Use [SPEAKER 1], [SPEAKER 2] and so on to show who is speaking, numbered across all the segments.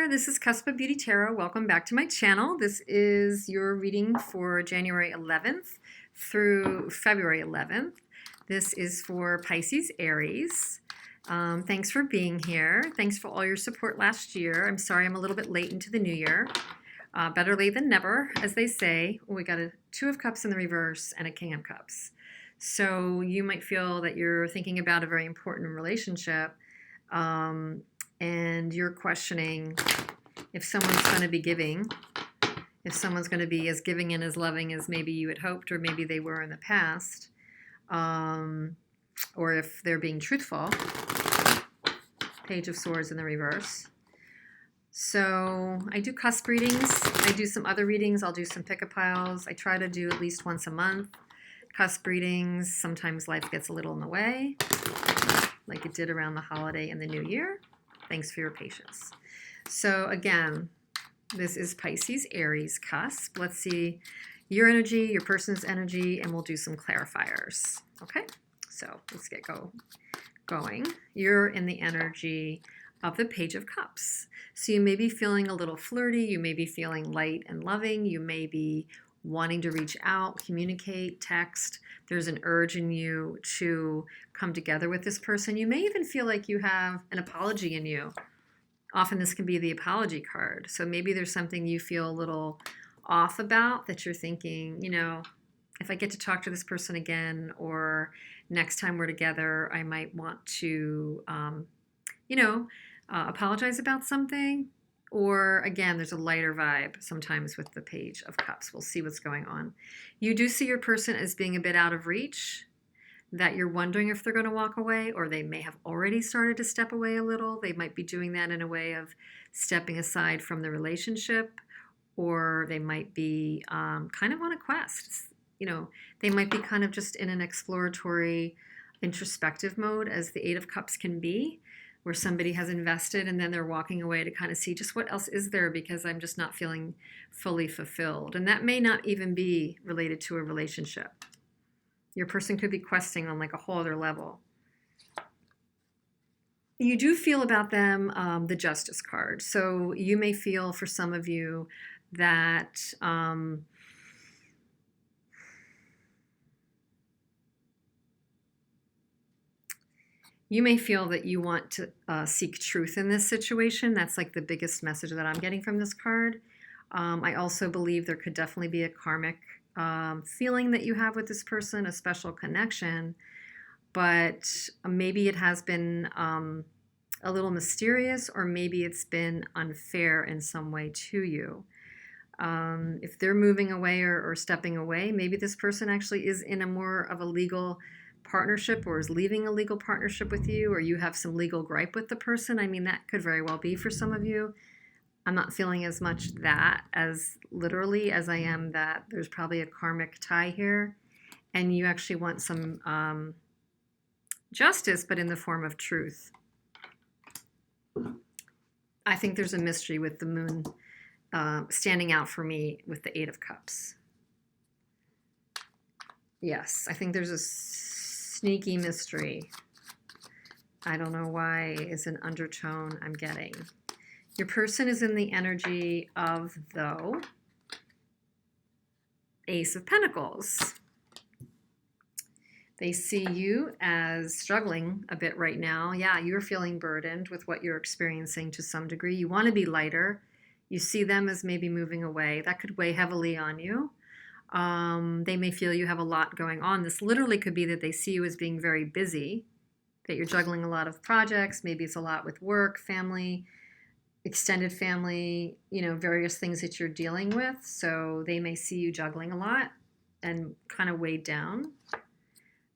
[SPEAKER 1] there, this is Cusp Beauty Tarot. Welcome back to my channel. This is your reading for January 11th through February 11th. This is for Pisces Aries. Thanks for being here. Thanks for all your support last year. I'm sorry I'm a little bit late into the new year. Better late than never, as they say. We got a Two of Cups in the reverse and a King of Cups. So you might feel that you're thinking about a very important relationship, and you're questioning if someone's going to be giving, if someone's going to be as giving and as loving as maybe you had hoped or maybe they were in the past, or if they're being truthful. Page of Swords in the reverse. So I do cusp readings. I do some other readings. I'll do some pick-a-piles. I try to do at least once a month. Cusp readings. Sometimes life gets a little in the way, like it did around the holiday and the new year. Thanks for your patience. So again, this is Pisces-Aries-Cusp. Let's see your energy, your person's energy, and we'll do some clarifiers. Okay, so let's get going. You're in the energy of the Page of Cups. So you may be feeling a little flirty. You may be feeling light and loving. You may be wanting to reach out, communicate, text. There's an urge in you to come together with this person. You may even feel like you have an apology in you. Often this can be the apology card. So maybe there's something you feel a little off about that you're thinking, you know, if I get to talk to this person again, or next time we're together, I might want to, apologize about something. Or again, there's a lighter vibe sometimes with the Page of Cups. We'll see what's going on. You do see your person as being a bit out of reach, that you're wondering if they're going to walk away, or they may have already started to step away a little. They might be doing that in a way of stepping aside from the relationship, or they might be kind of on a quest. You know, they might be kind of just in an exploratory, introspective mode, as the Eight of Cups can be, where somebody has invested and then they're walking away to kind of see just what else is there, because I'm just not feeling fully fulfilled. And that may not even be related to a relationship. Your person could be questing on like a whole other level. You do feel about them the Justice card. So you may feel, for some of you, that you may feel that you want to seek truth in this situation. That's like the biggest message that I'm getting from this card. I also believe there could definitely be a karmic feeling that you have with this person, a special connection, but maybe it has been a little mysterious, or maybe it's been unfair in some way to you. If they're moving away or stepping away, maybe this person actually is in a more of a legal partnership, or is leaving a legal partnership with you, or you have some legal gripe with the person. I mean, that could very well be for some of you. I'm not feeling as much that as literally as I am that there's probably a karmic tie here, and you actually want some justice, but in the form of truth. I think there's a mystery with the moon standing out for me with the Eight of Cups. Yes, I think there's a sneaky mystery. I don't know why is an undertone I'm getting. Your person is in the energy of, though, Ace of Pentacles. They see you as struggling a bit right now. Yeah, you're feeling burdened with what you're experiencing to some degree. You want to be lighter. You see them as maybe moving away. That could weigh heavily on you. They may feel you have a lot going on. This literally could be that they see you as being very busy, that you're juggling a lot of projects. Maybe it's a lot with work, family, extended family, various things that you're dealing with. So they may see you juggling a lot and kind of weighed down.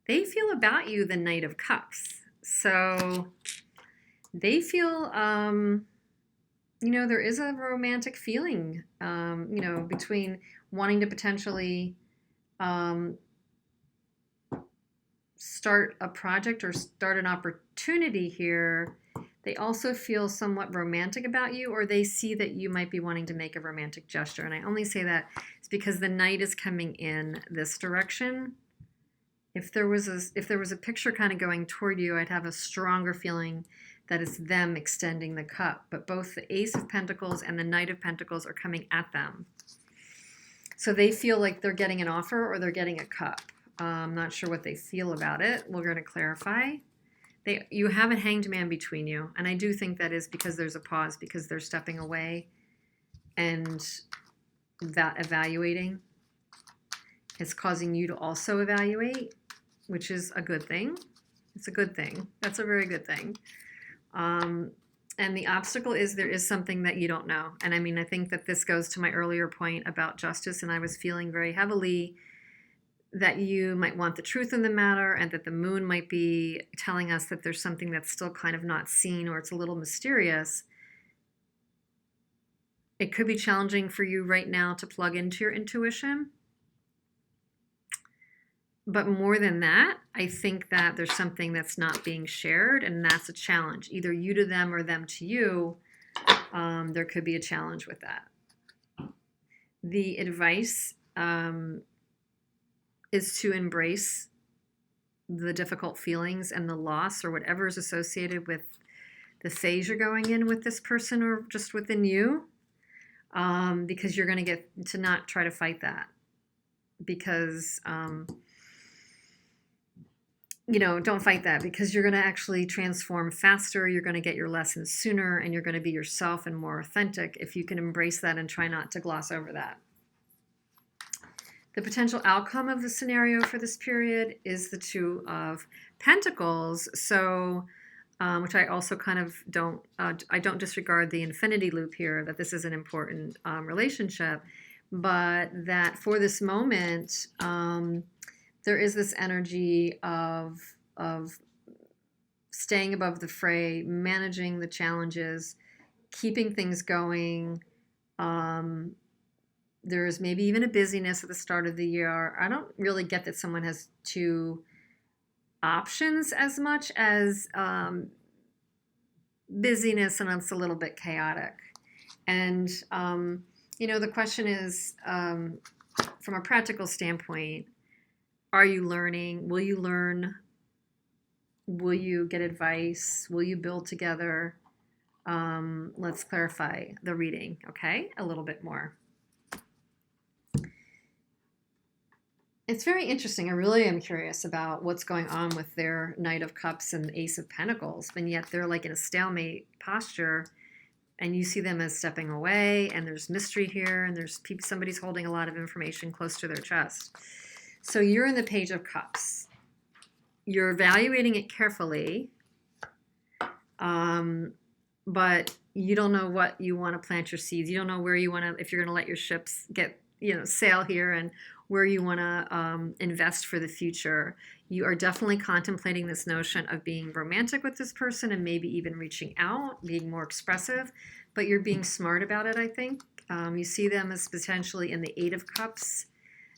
[SPEAKER 1] They feel about you the Knight of Cups. So they feel, there is a romantic feeling, between wanting to potentially start a project or start an opportunity here. They also feel somewhat romantic about you, or they see that you might be wanting to make a romantic gesture. And I only say that is because the Knight is coming in this direction. If there was a picture kind of going toward you, I'd have a stronger feeling that it's them extending the cup, but both the Ace of Pentacles and the Knight of Pentacles are coming at them. So they feel like they're getting an offer or they're getting a cup. I'm not sure what they feel about it. We're going to clarify. You have a Hanged Man between you, and I do think that is because there's a pause, because they're stepping away and that evaluating is causing you to also evaluate, which is a good thing. It's a good thing. That's a very good thing. And the obstacle is there is something that you don't know. And I mean, I think that this goes to my earlier point about justice, and I was feeling very heavily that you might want the truth in the matter, and that the moon might be telling us that there's something that's still kind of not seen, or it's a little mysterious. It could be challenging for you right now to plug into your intuition. But more than that, I think that there's something that's not being shared, and that's a challenge. Either you to them or them to you. There could be a challenge with that. The advice is to embrace the difficult feelings and the loss or whatever is associated with the phase you're going in with this person or just within you, because you're going to get to not try to fight that. Because, you know, don't fight that, because you're going to actually transform faster. You're going to get your lessons sooner, and you're going to be yourself and more authentic if you can embrace that and try not to gloss over that. The potential outcome of the scenario for this period is the Two of Pentacles. So, which I also kind of don't, I don't disregard the infinity loop here, that this is an important relationship, but that for this moment, there is this energy of staying above the fray, managing the challenges, keeping things going. There's maybe even a busyness at the start of the year. I don't really get that someone has two options as much as busyness, and it's a little bit chaotic. And, you know, the question is, from a practical standpoint, are you learning? Will you learn? Will you get advice? Will you build together? Let's clarify the reading, okay? A little bit more. It's very interesting. I really am curious about what's going on with their Knight of Cups and Ace of Pentacles, and yet they're like in a stalemate posture, and you see them as stepping away, and there's mystery here, and there's somebody's holding a lot of information close to their chest. So you're in the Page of Cups. You're evaluating it carefully, but you don't know what you want to plant your seeds. You don't know where you want to, if you're going to let your ships get, you know, sail here, and where you want to invest for the future. You are definitely contemplating this notion of being romantic with this person, and maybe even reaching out, being more expressive, but you're being smart about it, I think. You see them as potentially in the Eight of Cups,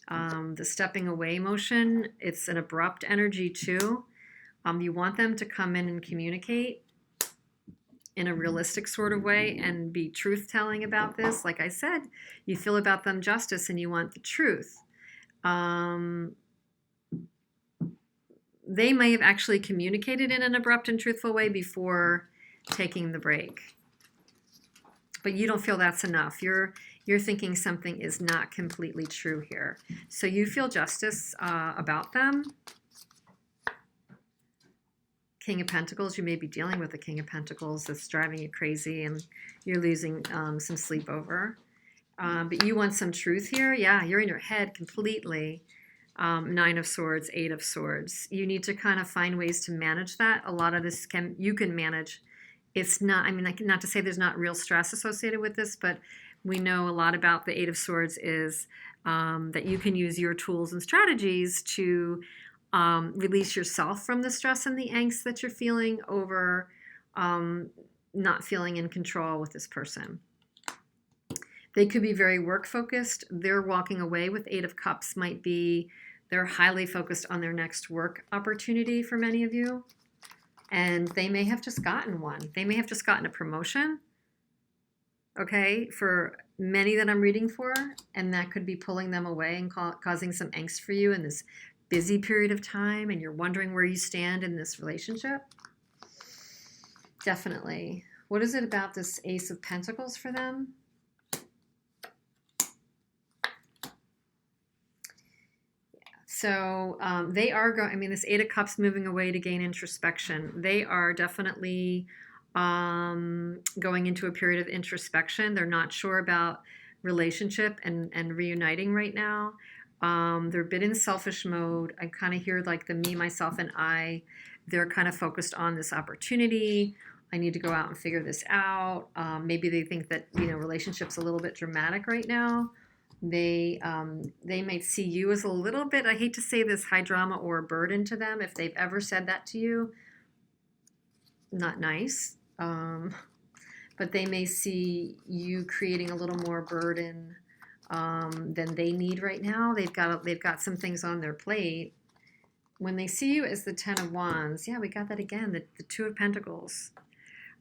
[SPEAKER 1] the stepping away motion. It's an abrupt energy too. You want them to come in and communicate in a realistic sort of way and be truth-telling about this. Like I said, you feel about them justice and you want the truth. They may have actually communicated in an abrupt and truthful way before taking the break. But you don't feel that's enough. You're thinking something is not completely true here. So you feel justice about them. King of Pentacles, you may be dealing with a King of Pentacles that's driving you crazy and you're losing some sleep over. But you want some truth here. Yeah, you're in your head completely. Nine of Swords, Eight of Swords. You need to kind of find ways to manage that. A lot of this you can manage. It's not, I mean, not to say there's not real stress associated with this, but we know a lot about the Eight of Swords is that you can use your tools and strategies to release yourself from the stress and the angst that you're feeling over not feeling in control with this person. They could be very work focused. Their walking away with Eight of Cups might be they're highly focused on their next work opportunity for many of you. And they may have just gotten one. They may have just gotten a promotion, okay, for many that I'm reading for. And that could be pulling them away and causing some angst for you in this busy period of time. And you're wondering where you stand in this relationship. Definitely. What is it about this Ace of Pentacles for them? So they are going, I mean, this Eight of Cups moving away to gain introspection. They are definitely going into a period of introspection. They're not sure about relationship and reuniting right now. They're a bit in selfish mode. I kind of hear like the me, myself, and I. They're kind of focused on this opportunity. I need to go out and figure this out. Maybe they think that, you know, relationship's a little bit dramatic right now. They might see you as a little bit, I hate to say this, high drama or a burden to them. If they've ever said that to you, not nice. But they may see you creating a little more burden than they need right now. They've got some things on their plate. When they see you as the Ten of Wands, yeah, we got that again, the Two of Pentacles.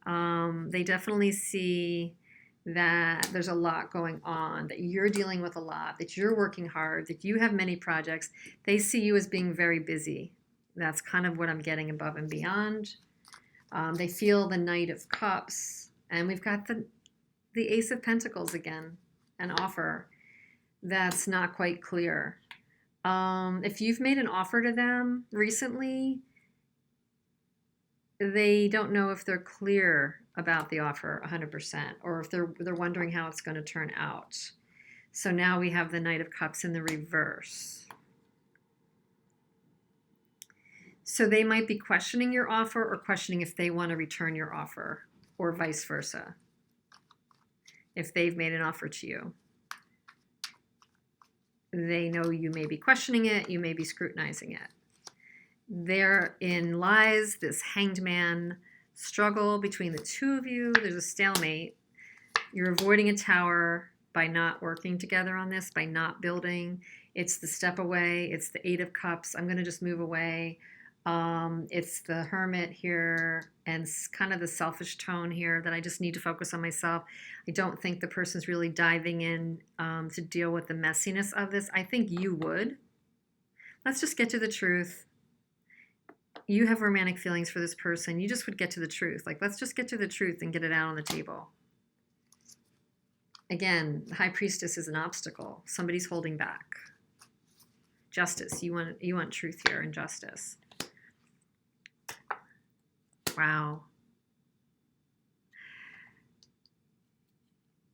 [SPEAKER 1] They definitely see that there's a lot going on, that you're dealing with a lot, that you're working hard, that you have many projects. They see you as being very busy. That's kind of what I'm getting above and beyond. They feel the Knight of Cups, and we've got the Ace of Pentacles again, an offer that's not quite clear. If you've made an offer to them recently, they don't know if they're clear about the offer 100%, or if they're wondering how it's going to turn out. So now we have the Knight of Cups in the reverse. So they might be questioning your offer or questioning if they want to return your offer, or vice versa, if they've made an offer to you. They know you may be questioning it, you may be scrutinizing it. Therein lies this Hanged Man struggle between the two of you. There's a stalemate. You're avoiding a tower by not working together on this, by not building. It's the step away. It's the Eight of Cups. I'm going to just move away. It's the Hermit here, and kind of the selfish tone here that I just need to focus on myself. I don't think the person's really diving in to deal with the messiness of this. I think you would. Let's just get to the truth. You have romantic feelings for this person. You just would get to the truth. Like, let's just get to the truth and get it out on the table. Again, the High Priestess is an obstacle. Somebody's holding back. Justice. You want truth here and justice. Wow.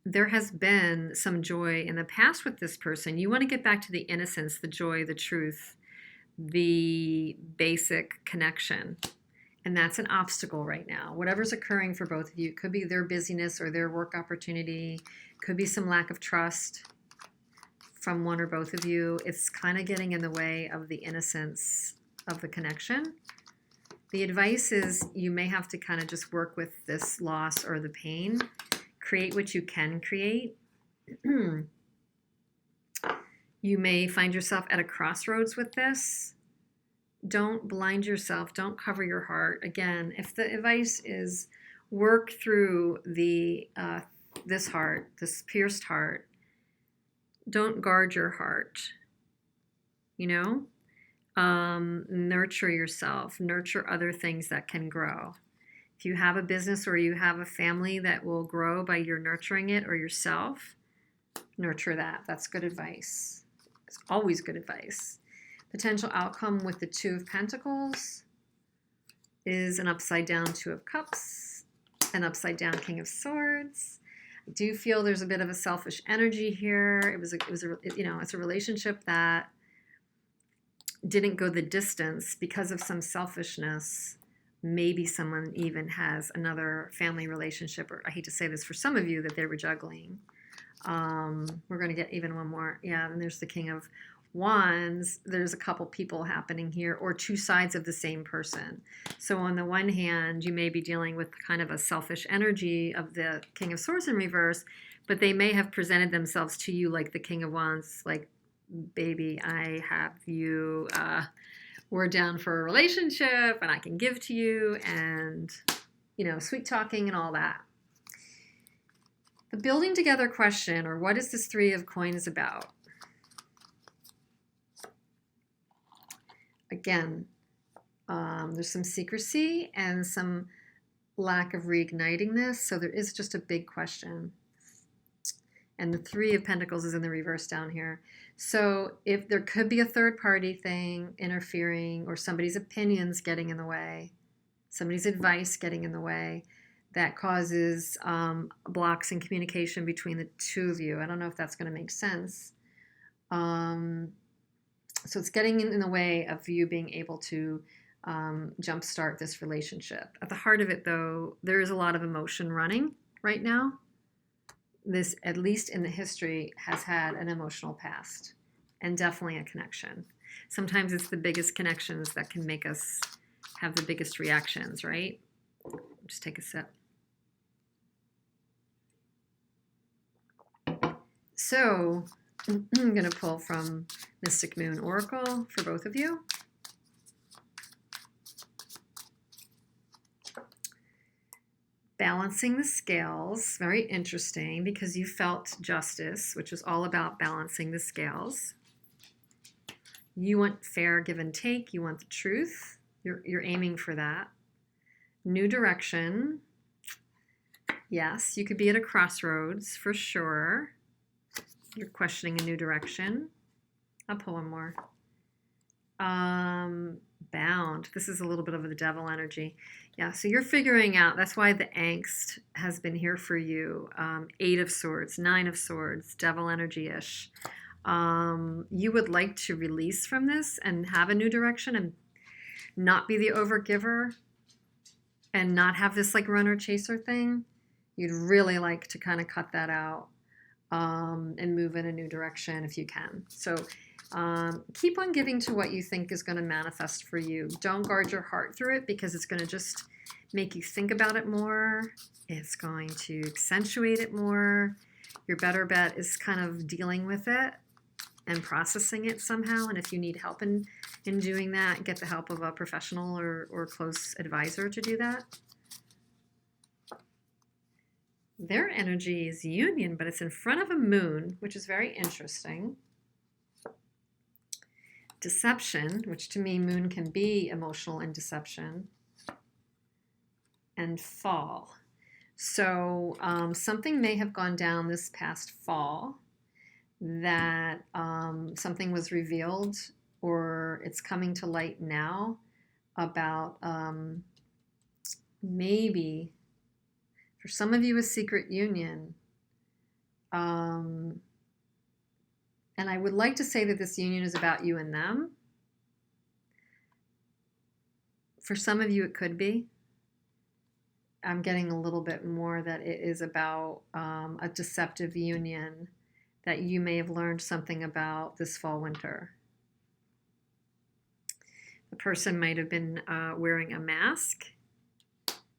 [SPEAKER 1] There has been some joy in the past with this person. You want to get back to the innocence, the joy, the truth, the basic connection. And that's an obstacle right now. Whatever's occurring for both of you, could be their busyness or their work opportunity, could be some lack of trust from one or both of you. It's kind of getting in the way of the innocence of the connection. The advice is you may have to kind of just work with this loss or the pain. Create what you can create. You may find yourself at a crossroads with this. Don't blind yourself. Don't cover your heart. Again, if the advice is work through the this heart, this pierced heart, don't guard your heart. You know? Nurture yourself. Nurture other things that can grow. If you have a business or you have a family that will grow by your nurturing it, or yourself, nurture that. That's good advice. It's always good advice. Potential outcome with the Two of Pentacles is an upside down Two of Cups, an upside down King of Swords. I do feel there's a bit of a selfish energy here. It's a relationship that didn't go the distance because of some selfishness. Maybe someone even has another family relationship, or I hate to say this for some of you, that they were juggling. We're going to get even one more. Yeah, and there's the King of Wands. There's a couple people happening here, or two sides of the same person. So on the one hand, you may be dealing with kind of a selfish energy of the King of Swords in reverse, but they may have presented themselves to you like the King of Wands, like, baby, I have you, we're down for a relationship and I can give to you, and, sweet talking and all that. The building together question, or what is this Three of Coins about? Again, there's some secrecy and some lack of reigniting this. So there is just a big question. And the Three of Pentacles is in the reverse down here. So if there could be a third party thing interfering, or somebody's opinions getting in the way, somebody's advice getting in the way, that causes blocks in communication between the two of you. I don't know if that's going to make sense. So it's getting in the way of you being able to jumpstart this relationship. At the heart of it, though, there is a lot of emotion running right now. This, at least in the history, has had an emotional past and definitely a connection. Sometimes it's the biggest connections that can make us have the biggest reactions, right? Just take a sip. So I'm going to pull from Mystic Moon Oracle for both of you. Balancing the scales, very interesting, because you felt justice, which is all about balancing the scales. You want fair give and take. You want the truth. You're aiming for that. New direction. Yes, you could be at a crossroads for sure. You're questioning a new direction. I'll pull one more. Bound. This is a little bit of the devil energy. Yeah, so you're figuring out, that's why the angst has been here for you. 8 of Swords, 9 of Swords, devil energy-ish. You would like to release from this and have a new direction and not be the overgiver and not have this like runner chaser thing. You'd really like to kind of cut that out and move in a new direction if you can. So keep on giving to what you think is going to manifest for you. Don't guard your heart through it, because it's going to just make you think about it more. It's going to accentuate it more. Your better bet is kind of dealing with it and processing it somehow. And if you need help in doing that, get the help of a professional or close advisor to do that. Their energy is union, but it's in front of a moon, which is very interesting. Deception, which to me, moon can be emotional and deception. And fall. So something may have gone down this past fall, that something was revealed, or it's coming to light now about maybe for some of you a secret union. And I would like to say that this union is about you and them. For some of you, it could be. I'm getting a little bit more that it is about a deceptive union that you may have learned something about this fall, winter. The person might have been wearing a mask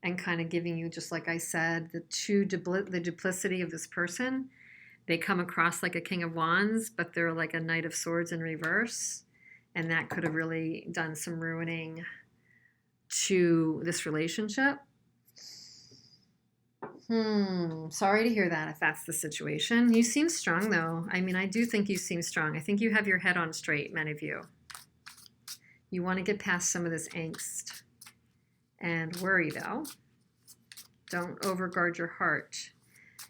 [SPEAKER 1] and kind of giving you, just like I said, the duplicity of this person. They come across like a King of Wands, but they're like a Knight of Swords in reverse. And that could have really done some ruining to this relationship. Sorry to hear that if that's the situation. You seem strong, though. I mean, I do think you seem strong. I think you have your head on straight, many of you. You want to get past some of this angst and worry, though. Don't overguard your heart.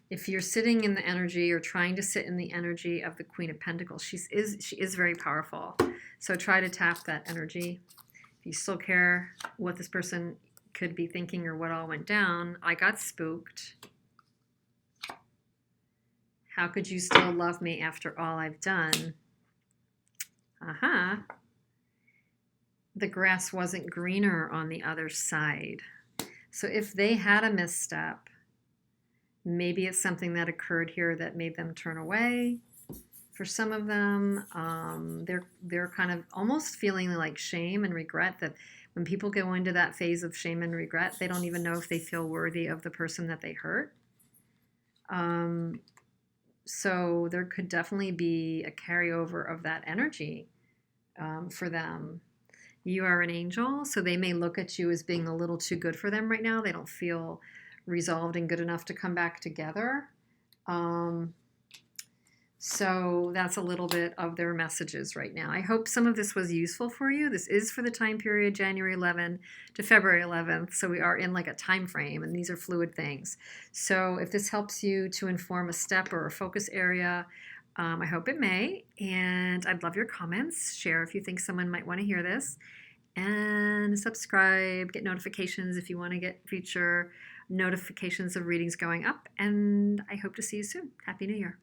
[SPEAKER 1] If you're sitting in the energy or trying to sit in the energy of the Queen of Pentacles, she is very powerful. So try to tap that energy. If you still care what this person could be thinking or what all went down, I got spooked. How could you still love me after all I've done? The grass wasn't greener on the other side. So if they had a misstep, maybe it's something that occurred here that made them turn away. For some of them, they're kind of almost feeling like shame and regret, that when people go into that phase of shame and regret, they don't even know if they feel worthy of the person that they hurt. So there could definitely be a carryover of that energy for them. You are an angel, so they may look at you as being a little too good for them right now. They don't feel resolved and good enough to come back together. So that's a little bit of their messages right now. I hope some of this was useful for you. This is for the time period January 11th to February 11th. So we are in like a time frame, and these are fluid things. So if this helps you to inform a step or a focus area, I hope it may. And I'd love your comments. Share if you think someone might want to hear this. And subscribe, get notifications if you want to get future notifications of readings going up. And I hope to see you soon. Happy New Year.